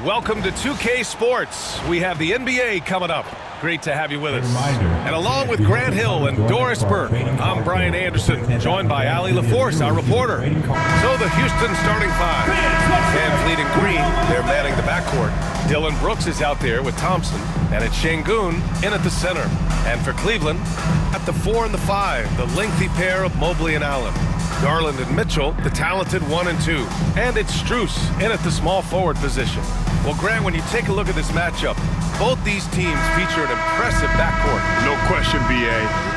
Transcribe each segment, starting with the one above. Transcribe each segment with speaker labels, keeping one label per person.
Speaker 1: Welcome to 2K Sports. We have the NBA coming up. Great to have you with us. And along with Grant Hill and Doris Burke, I'm Brian Anderson, joined by Ali LaForce, our reporter. So the Houston starting five. Van Fleet and Green, they're manning the backcourt. Dylan Brooks is out there with Thompson, and it's Şengün in at the center. And for Cleveland, at the 4 and the 5, the lengthy pair of Mobley and Allen. Garland and Mitchell, the talented 1 and 2. And it's Strus in at the small forward position. Well, Grant, when you take a look at this matchup, both these teams feature an impressive backcourt.
Speaker 2: No question, B.A.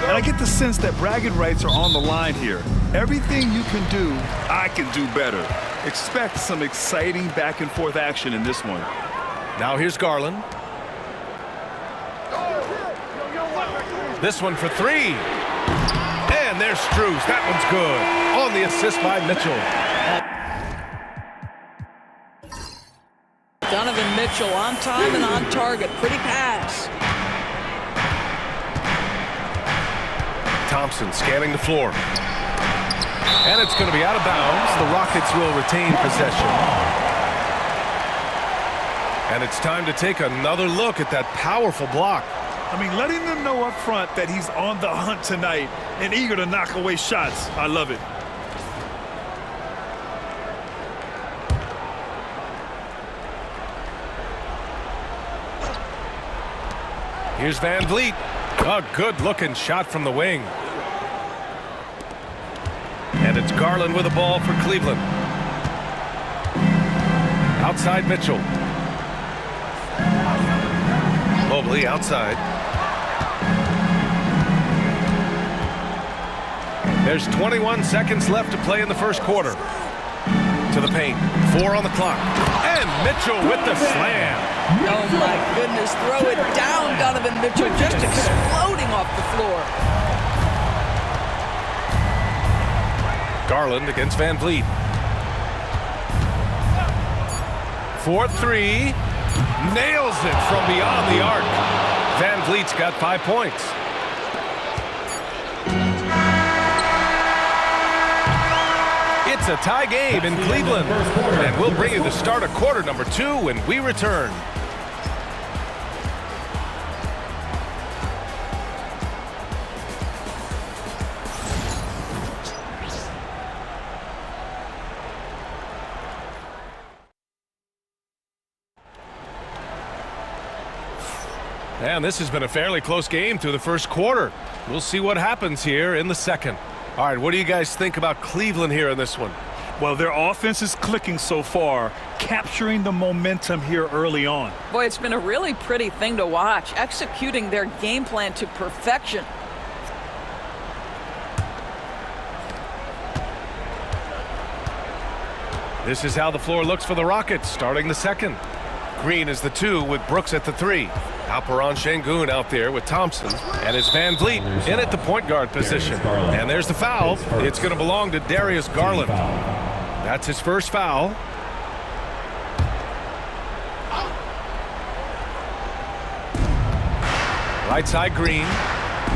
Speaker 2: And I get the sense that bragging rights are on the line here. Everything you can do, I can do better. Expect some exciting back-and-forth action in this one.
Speaker 1: Now here's Garland. This one for 3. And there's Strus. That one's good. On the assist by Mitchell.
Speaker 3: Donovan Mitchell on time and on target. Pretty pass.
Speaker 1: Thompson scanning the floor. And it's going to be out of bounds. The Rockets will retain possession. And it's time to take another look at that powerful block.
Speaker 2: I mean, letting them know up front that he's on the hunt tonight and eager to knock away shots. I love it.
Speaker 1: Here's Van Vliet. A good-looking shot from the wing. And it's Garland with the ball for Cleveland. Outside Mitchell. Mobley outside. There's 21 seconds left to play in the first quarter. To the paint. 4 on the clock. And Mitchell with the slam.
Speaker 3: Oh, my goodness. Throw it down, Donovan Mitchell, just exploding off the floor.
Speaker 1: Garland against Van Vliet. 4-3. Nails it from beyond the arc. Van Vliet's got 5 points. It's a tie game in Cleveland. And we'll bring you the start of quarter number 2 when we return. And this has been a fairly close game through the first quarter. We'll see what happens here in the second. All right, what do you guys think about Cleveland here in this one?
Speaker 2: Well, their offense is clicking so far, capturing the momentum here early on.
Speaker 3: Boy, it's been a really pretty thing to watch, executing their game plan to perfection.
Speaker 1: This is how the floor looks for the Rockets starting the second. Green is the 2 with Brooks at the 3. Alperen Şengün out there with Thompson. And it's Van Vliet in at the point guard position. And there's the foul. It's going to belong to Darius Garland. That's his first foul. Right side Green.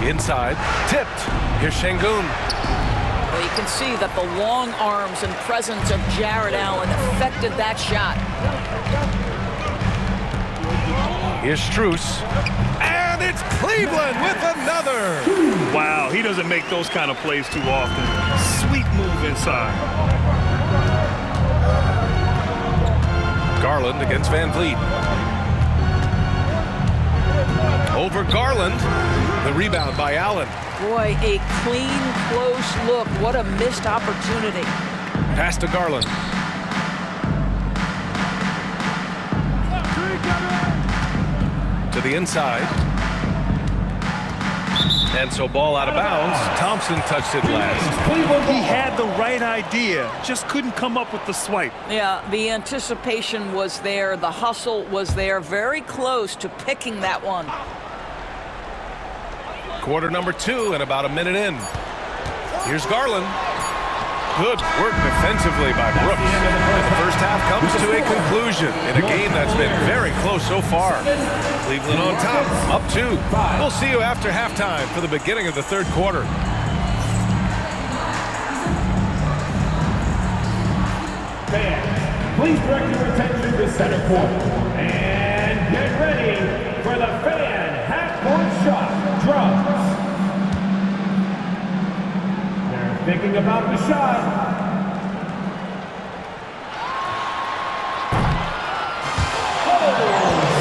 Speaker 1: Inside. Tipped. Here's Şengün.
Speaker 3: Well, you can see that the long arms and presence of Jared Allen affected that shot.
Speaker 1: Here's Strus. And it's Cleveland with another.
Speaker 2: Wow, he doesn't make those kind of plays too often. Sweet move inside.
Speaker 1: Garland against Van Vliet. Over Garland. The rebound by Allen.
Speaker 3: Boy, a clean, close look. What a missed opportunity.
Speaker 1: Pass to Garland. To the inside. And so ball out of bounds. Thompson touched it last.
Speaker 2: He had the right idea, just couldn't come up with the swipe.
Speaker 3: Yeah, the anticipation was there. The hustle was there. Very close to picking that one.
Speaker 1: Quarter number 2 and about a minute in. Here's Garland. Good work defensively by Brooks. And the first half comes to a conclusion in a game that's been very close so far. Cleveland on top, up 2. We'll see you after halftime for the beginning of the third quarter.
Speaker 4: Fans, please direct your attention to center court. And get ready for the fan half-court shot drums. They're thinking about the shot.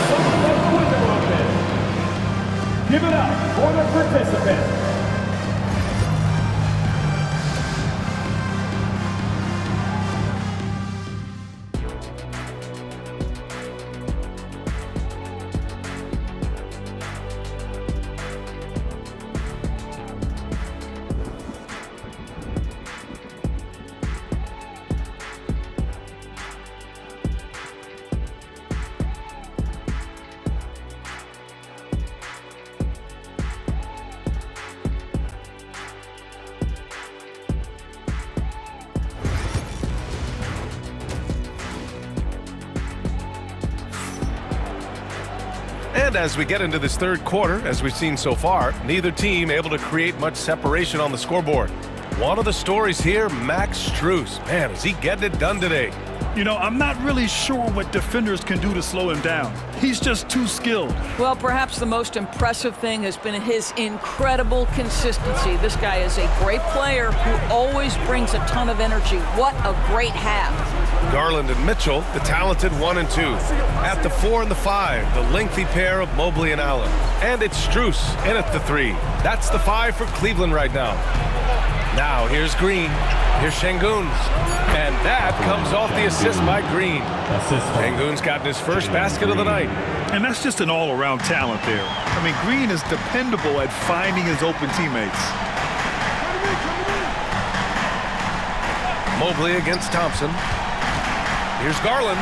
Speaker 4: Someone left the window open. Give it up for the participants.
Speaker 1: And as we get into this third quarter, as we've seen so far, neither team able to create much separation on the scoreboard. One of the stories here, Max Strus. Man, is he getting it done today?
Speaker 2: You know, I'm not really sure what defenders can do to slow him down. He's just too skilled.
Speaker 3: Well, perhaps the most impressive thing has been his incredible consistency. This guy is a great player who always brings a ton of energy. What a great half.
Speaker 1: Garland and Mitchell, the talented 1 and 2. At the 4 and the 5, the lengthy pair of Mobley and Allen. And it's Strus in at the 3. That's the 5 for Cleveland right now. Now here's Green. Here's Şengün. And that comes off the assist by Green. Şengün's gotten his first basket of the night.
Speaker 2: And that's just an all-around talent there. I mean, Green is dependable at finding his open teammates.
Speaker 1: Mobley against Thompson. Here's Garland.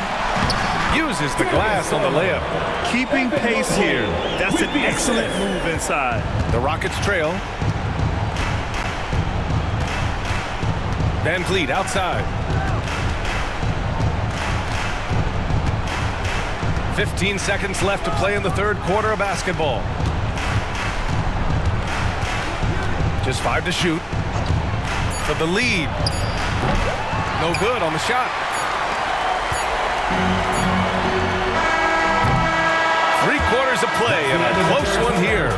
Speaker 1: Uses the glass on the layup.
Speaker 2: Keeping pace here. That's an excellent move inside.
Speaker 1: The Rockets trail. Van Vliet outside. 15 seconds left to play in the third quarter of basketball. Just 5 to shoot. For the lead. No good on the shot. 3 quarters of play and a close one here.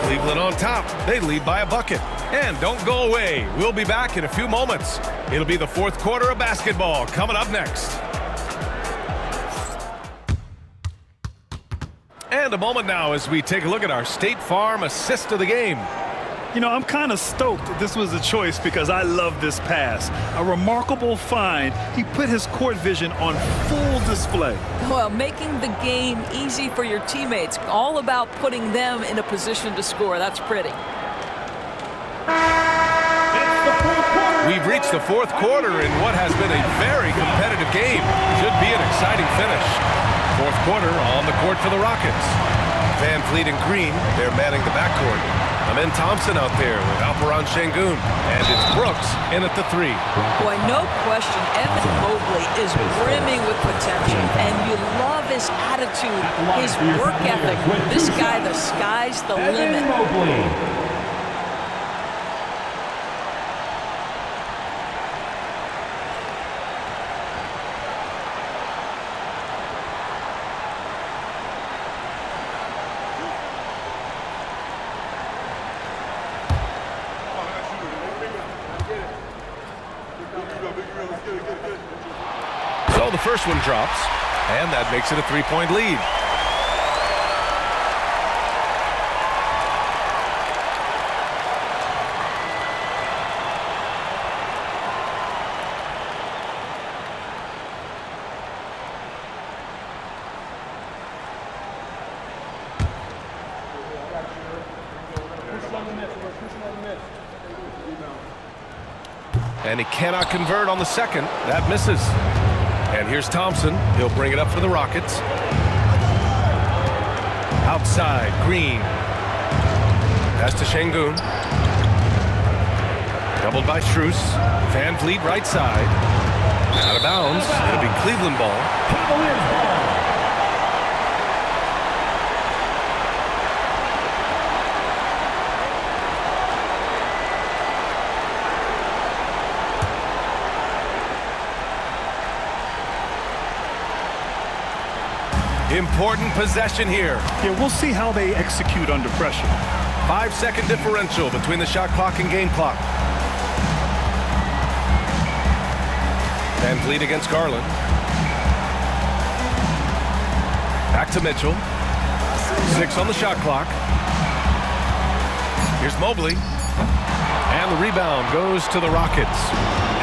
Speaker 1: Cleveland on top. They lead by a bucket. And don't go away. We'll be back in a few moments. It'll be the fourth quarter of basketball coming up next. And a moment now as we take a look at our State Farm assist of the game.
Speaker 2: You know, I'm kind of stoked that this was a choice because I love this pass. A remarkable find. He put his court vision on full display.
Speaker 3: Well, making the game easy for your teammates. All about putting them in a position to score. That's pretty.
Speaker 1: We've reached the fourth quarter in what has been a very competitive game. Should be an exciting finish. Fourth quarter on the court for the Rockets. Van Vliet and Green, they're manning the backcourt. Amen Thompson out there with Alperen Şengün. And it's Brooks in at the 3.
Speaker 3: Boy, no question, Evan Mobley is brimming with potential. And you love his attitude, his work ethic. This guy, the sky's the limit.
Speaker 1: So the first one drops, and that makes it a 3-point lead. And he cannot convert on the second. That misses. And here's Thompson. He'll bring it up for the Rockets. Outside, Green. Pass to Şengün. Doubled by Strus. Van Vliet right side. Out of bounds. It'll be Cleveland ball.
Speaker 4: Cavaliers ball.
Speaker 1: Important possession here.
Speaker 2: Yeah, we'll see how they execute under pressure.
Speaker 1: 5-second differential between the shot clock and game clock. Van Vliet against Garland. Back to Mitchell. 6 on the shot clock. Here's Mobley. And the rebound goes to the Rockets.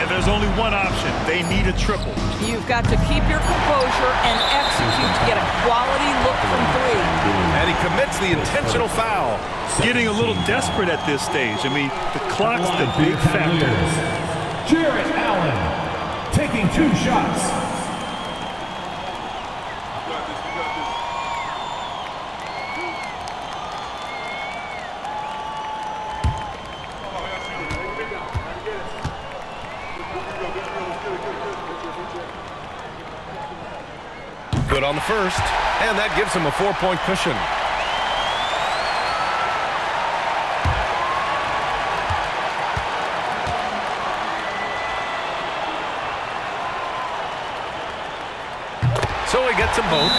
Speaker 2: And there's only one option. They need a triple.
Speaker 3: You've got to keep your composure and execute to get a quality look from 3.
Speaker 1: And he commits the intentional foul.
Speaker 2: Getting a little desperate at this stage. I mean, the clock's the big factor.
Speaker 4: Jarrett Allen taking 2 shots.
Speaker 1: Good on the first, and that gives him a 4-point cushion. So he gets them both,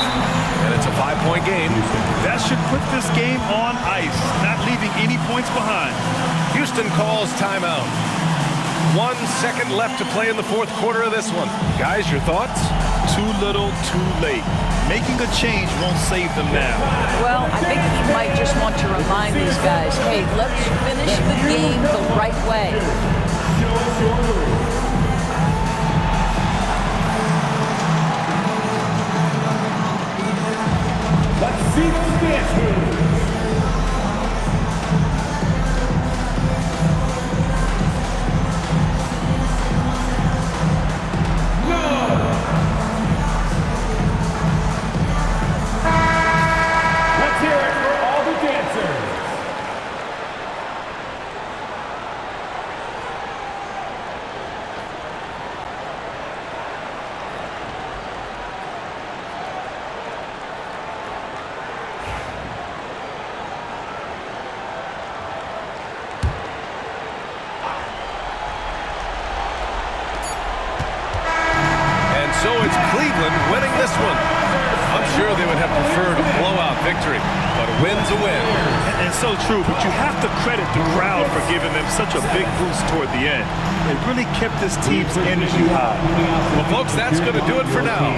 Speaker 1: and it's a 5-point game.
Speaker 2: That should put this game on ice, not leaving any points behind.
Speaker 1: Houston calls timeout. 1 second left to play in the 4th quarter of this one. Guys, your thoughts?
Speaker 2: Too little, too late. Making a change won't save them now.
Speaker 3: Well, I think he might just want to remind these guys, hey, let's finish the game the right way.
Speaker 4: Let's see those dance moves.
Speaker 1: So it's Cleveland winning this one. I'm sure they would have preferred a blowout victory, but a win's a win.
Speaker 2: And so true, but you have to credit the crowd for giving them such a big boost toward the end. It really kept this team's energy high.
Speaker 1: Well, folks, that's going to do it for now.